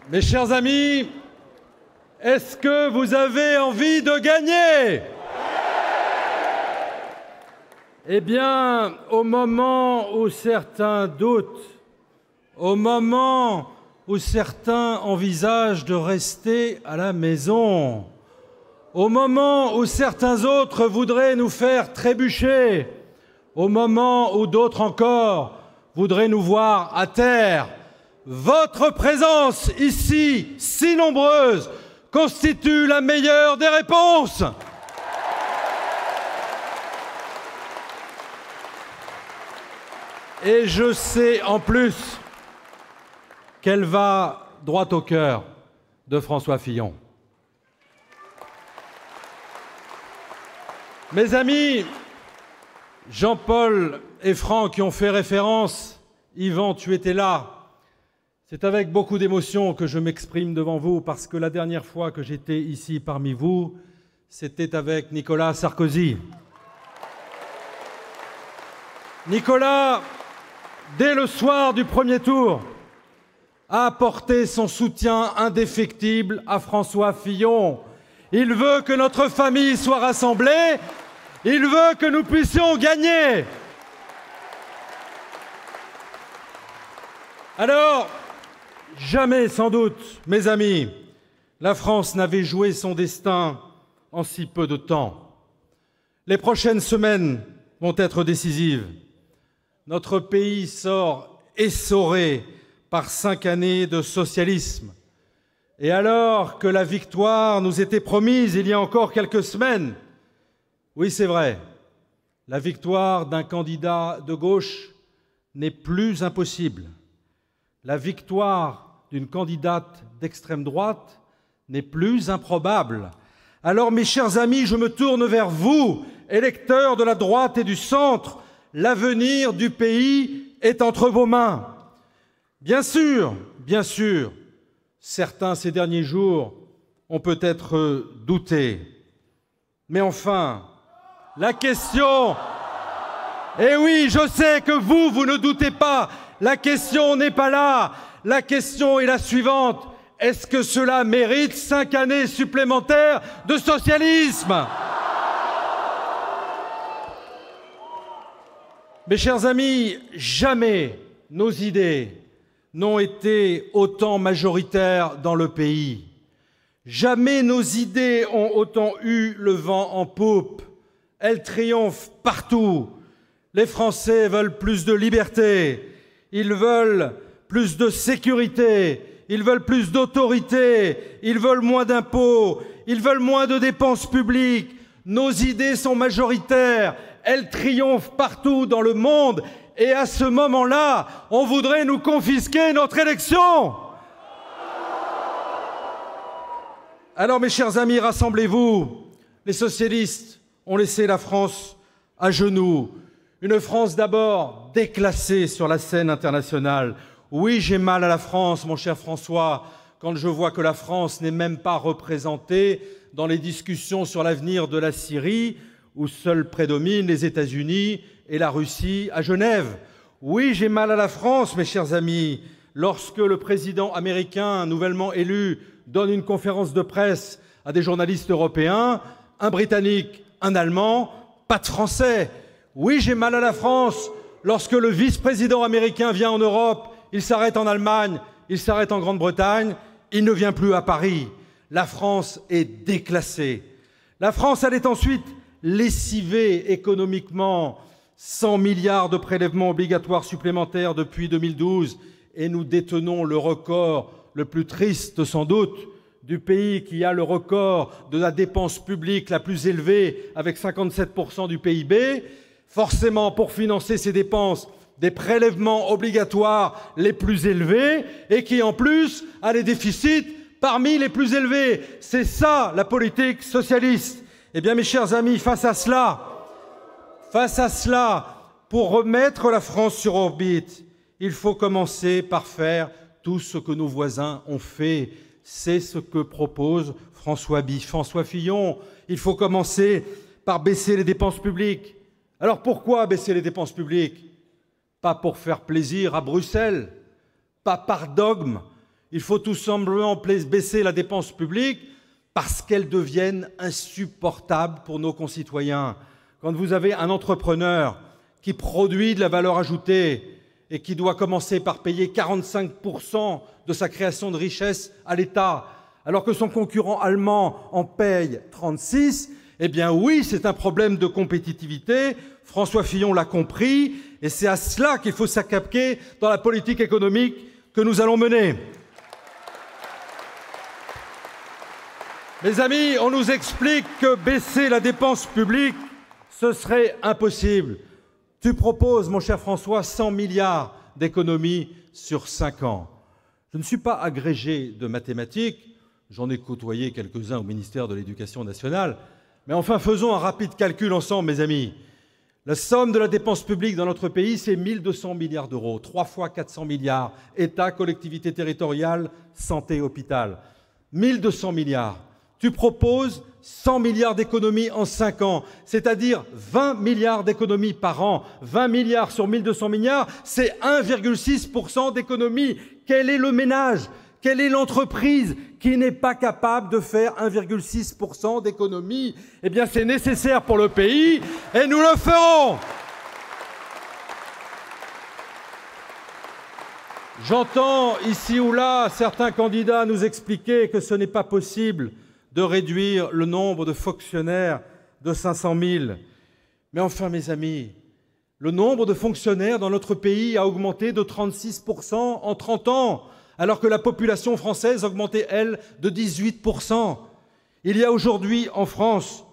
Mes chers amis, est-ce que vous avez envie de gagner? Eh bien, au moment où certains doutent, au moment où certains envisagent de rester à la maison, au moment où certains autres voudraient nous faire trébucher, au moment où d'autres encore voudraient nous voir à terre, votre présence ici, si nombreuse, constitue la meilleure des réponses. Et je sais en plus qu'elle va droit au cœur de François Fillon. Mes amis, Jean-Paul et Franck y ont fait référence. Yvan, tu étais là. C'est avec beaucoup d'émotion que je m'exprime devant vous, parce que la dernière fois que j'étais ici parmi vous, c'était avec Nicolas Sarkozy. Nicolas, dès le soir du premier tour, a apporté son soutien indéfectible à François Fillon. Il veut que notre famille soit rassemblée, il veut que nous puissions gagner. Alors, jamais sans doute, mes amis, la France n'avait joué son destin en si peu de temps. Les prochaines semaines vont être décisives. Notre pays sort essoré par 5 années de socialisme. Et alors que la victoire nous était promise il y a encore quelques semaines, oui, c'est vrai, la victoire d'un candidat de gauche n'est plus impossible. La victoire d'une candidate d'extrême droite n'est plus improbable. Alors, mes chers amis, je me tourne vers vous, électeurs de la droite et du centre. L'avenir du pays est entre vos mains. Bien sûr, certains ces derniers jours ont peut-être douté. Mais enfin, la question... Eh oui, je sais que vous ne doutez pas. La question n'est pas là. La question est la suivante. Est-ce que cela mérite 5 années supplémentaires de socialisme? Mes chers amis, jamais nos idées n'ont été autant majoritaires dans le pays. Jamais nos idées ont autant eu le vent en poupe. Elles triomphent partout. Les Français veulent plus de liberté, ils veulent plus de sécurité, ils veulent plus d'autorité, ils veulent moins d'impôts, ils veulent moins de dépenses publiques. Nos idées sont majoritaires, elles triomphent partout dans le monde. Et à ce moment-là, on voudrait nous confisquer notre élection. Alors, mes chers amis, rassemblez-vous. Les socialistes ont laissé la France à genoux. Une France d'abord déclassée sur la scène internationale. Oui, j'ai mal à la France, mon cher François, quand je vois que la France n'est même pas représentée dans les discussions sur l'avenir de la Syrie, où seuls prédominent les États-Unis et la Russie à Genève. Oui, j'ai mal à la France, mes chers amis, lorsque le président américain nouvellement élu donne une conférence de presse à des journalistes européens, un Britannique, un Allemand, pas de Français. Oui, j'ai mal à la France lorsque le vice-président américain vient en Europe, il s'arrête en Allemagne, il s'arrête en Grande-Bretagne, il ne vient plus à Paris. La France est déclassée. La France, elle est ensuite lessivée économiquement. 100 milliards de prélèvements obligatoires supplémentaires depuis 2012, et nous détenons le record le plus triste sans doute du pays qui a le record de la dépense publique la plus élevée avec 57% du PIB. Forcément, pour financer ces dépenses, des prélèvements obligatoires les plus élevés et qui, en plus, a les déficits parmi les plus élevés. C'est ça, la politique socialiste. Eh bien, mes chers amis, face à cela, pour remettre la France sur orbite, il faut commencer par faire tout ce que nos voisins ont fait. C'est ce que propose François Fillon. Il faut commencer par baisser les dépenses publiques. Alors pourquoi baisser les dépenses publiques? Pas pour faire plaisir à Bruxelles, pas par dogme. Il faut tout simplement baisser la dépense publique parce qu'elle devienne insupportable pour nos concitoyens. Quand vous avez un entrepreneur qui produit de la valeur ajoutée et qui doit commencer par payer 45% de sa création de richesse à l'État, alors que son concurrent allemand en paye 36%, eh bien oui, c'est un problème de compétitivité. François Fillon l'a compris, et c'est à cela qu'il faut s'attaquer dans la politique économique que nous allons mener. Mes amis, on nous explique que baisser la dépense publique, ce serait impossible. Tu proposes, mon cher François, 100 milliards d'économies sur 5 ans. Je ne suis pas agrégé de mathématiques, j'en ai côtoyé quelques-uns au ministère de l'Éducation nationale, mais enfin faisons un rapide calcul ensemble, mes amis. La somme de la dépense publique dans notre pays, c'est 1 200 milliards d'euros, 3 fois 400 milliards, État, collectivités territoriales, santé, hôpital. 1 200 milliards. Tu proposes 100 milliards d'économies en 5 ans, c'est-à-dire 20 milliards d'économies par an. 20 milliards sur 1 200 milliards, c'est 1,6% d'économie. Quel est le ménage ? Quelle est l'entreprise qui n'est pas capable de faire 1,6% d'économie? Eh bien, c'est nécessaire pour le pays et nous le ferons. J'entends ici ou là certains candidats nous expliquer que ce n'est pas possible de réduire le nombre de fonctionnaires de 500 000. Mais enfin, mes amis, le nombre de fonctionnaires dans notre pays a augmenté de 36% en 30 ans, alors que la population française augmentait, elle, de 18%. Il y a aujourd'hui en France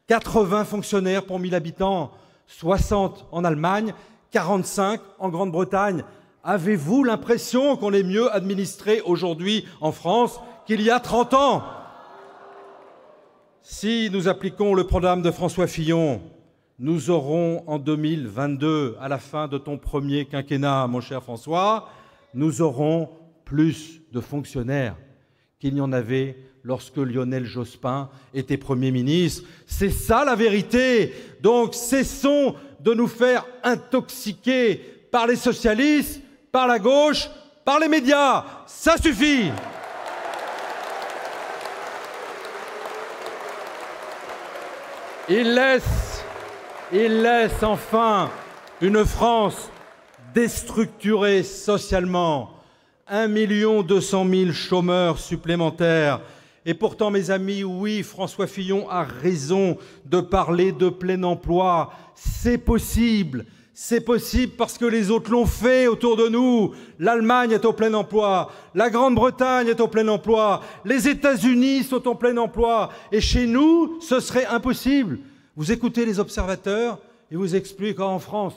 80 fonctionnaires pour 1000 habitants, 60 en Allemagne, 45 en Grande-Bretagne. Avez-vous l'impression qu'on est mieux administré aujourd'hui en France qu'il y a 30 ans ? Si nous appliquons le programme de François Fillon, nous aurons en 2022, à la fin de ton premier quinquennat, mon cher François, nous aurons plus de fonctionnaires qu'il n'y en avait lorsque Lionel Jospin était Premier ministre. C'est ça la vérité. Donc cessons de nous faire intoxiquer par les socialistes, par la gauche, par les médias. Ça suffit. Il laisse enfin une France déstructurée socialement, 1 200 000 chômeurs supplémentaires. Et pourtant, mes amis, oui, François Fillon a raison de parler de plein emploi. C'est possible parce que les autres l'ont fait autour de nous. L'Allemagne est au plein emploi, la Grande-Bretagne est au plein emploi, les États-Unis sont au plein emploi. Et chez nous, ce serait impossible. Vous écoutez les observateurs, ils vous expliquent qu'en France,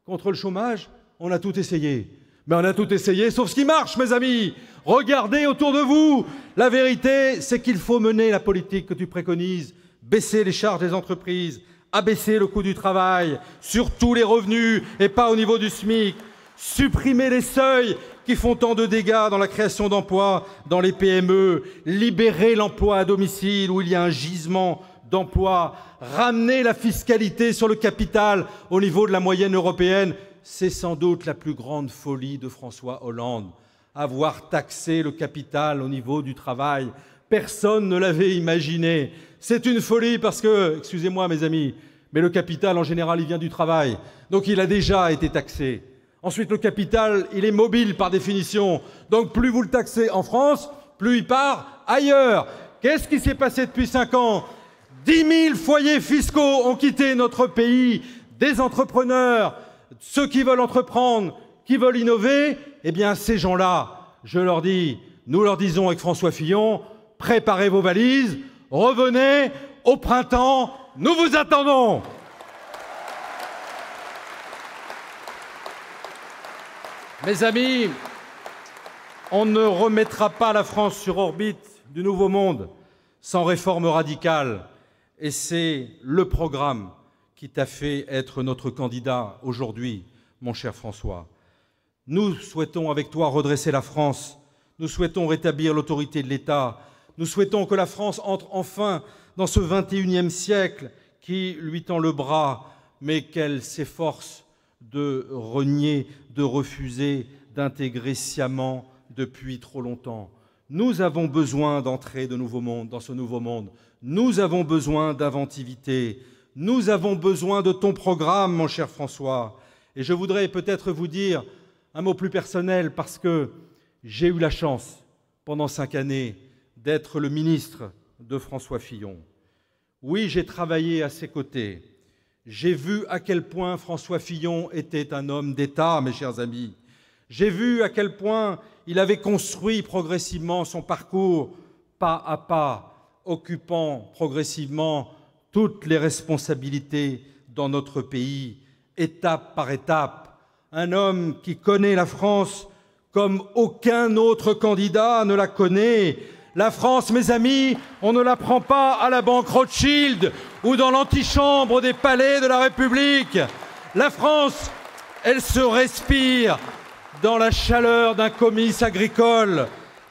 contre le chômage, on a tout essayé. Mais on a tout essayé, sauf ce qui marche, mes amis. Regardez autour de vous. La vérité, c'est qu'il faut mener la politique que tu préconises, baisser les charges des entreprises, abaisser le coût du travail sur tous les revenus et pas au niveau du SMIC, supprimer les seuils qui font tant de dégâts dans la création d'emplois dans les PME, libérer l'emploi à domicile où il y a un gisement d'emplois, ramener la fiscalité sur le capital au niveau de la moyenne européenne. C'est sans doute la plus grande folie de François Hollande, avoir taxé le capital au niveau du travail. Personne ne l'avait imaginé. C'est une folie parce que, excusez-moi mes amis, mais le capital en général il vient du travail, donc il a déjà été taxé. Ensuite le capital il est mobile par définition, donc plus vous le taxez en France, plus il part ailleurs. Qu'est-ce qui s'est passé depuis 5 ans ? 10 000 foyers fiscaux ont quitté notre pays, des entrepreneurs, ceux qui veulent entreprendre, qui veulent innover. Eh bien ces gens-là, je leur dis, nous leur disons avec François Fillon, préparez vos valises, revenez au printemps, nous vous attendons. Mes amis, on ne remettra pas la France sur orbite du Nouveau Monde sans réforme radicale. Et c'est le programme qui t'a fait être notre candidat aujourd'hui, mon cher François. Nous souhaitons avec toi redresser la France. Nous souhaitons rétablir l'autorité de l'État. Nous souhaitons que la France entre enfin dans ce 21e siècle qui lui tend le bras, mais qu'elle s'efforce de renier, de refuser, d'intégrer sciemment depuis trop longtemps. Nous avons besoin d'entrer dans ce nouveau monde. Nous avons besoin d'inventivité. Nous avons besoin de ton programme, mon cher François. Et je voudrais peut-être vous dire un mot plus personnel, parce que j'ai eu la chance, pendant 5 années, d'être le ministre de François Fillon. Oui, j'ai travaillé à ses côtés. J'ai vu à quel point François Fillon était un homme d'État, mes chers amis. J'ai vu à quel point il avait construit progressivement son parcours, pas à pas, occupant progressivement toutes les responsabilités dans notre pays, étape par étape. Un homme qui connaît la France comme aucun autre candidat ne la connaît. La France, mes amis, on ne la prend pas à la banque Rothschild ou dans l'antichambre des palais de la République. La France, elle se respire dans la chaleur d'un comice agricole.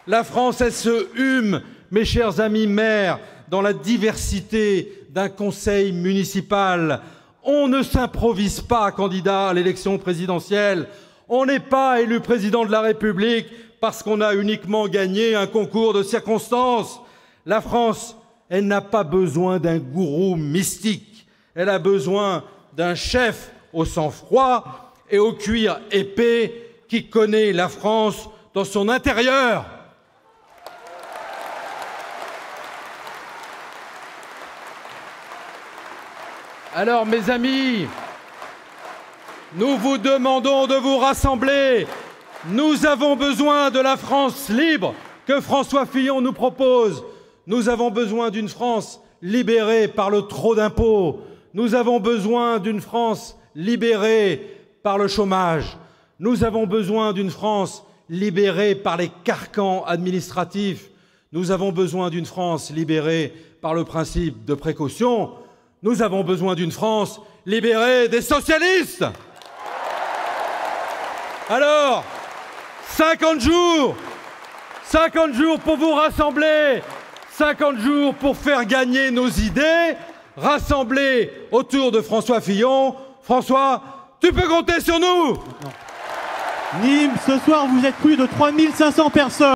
La France, elle se hume, mes chers amis maires, dans la diversité d'un conseil municipal. On ne s'improvise pas candidat à l'élection présidentielle. On n'est pas élu président de la République parce qu'on a uniquement gagné un concours de circonstances. La France, elle n'a pas besoin d'un gourou mystique. Elle a besoin d'un chef au sang-froid et au cuir épais qui connaît la France dans son intérieur. Alors, mes amis, nous vous demandons de vous rassembler. Nous avons besoin de la France libre que François Fillon nous propose. Nous avons besoin d'une France libérée par le trop d'impôts. Nous avons besoin d'une France libérée par le chômage. Nous avons besoin d'une France libérée par les carcans administratifs. Nous avons besoin d'une France libérée par le principe de précaution. Nous avons besoin d'une France libérée des socialistes. Alors, 50 jours pour vous rassembler, 50 jours pour faire gagner nos idées, rassemblés autour de François Fillon. François, tu peux compter sur nous. Nîmes, ce soir, vous êtes plus de 3500 personnes.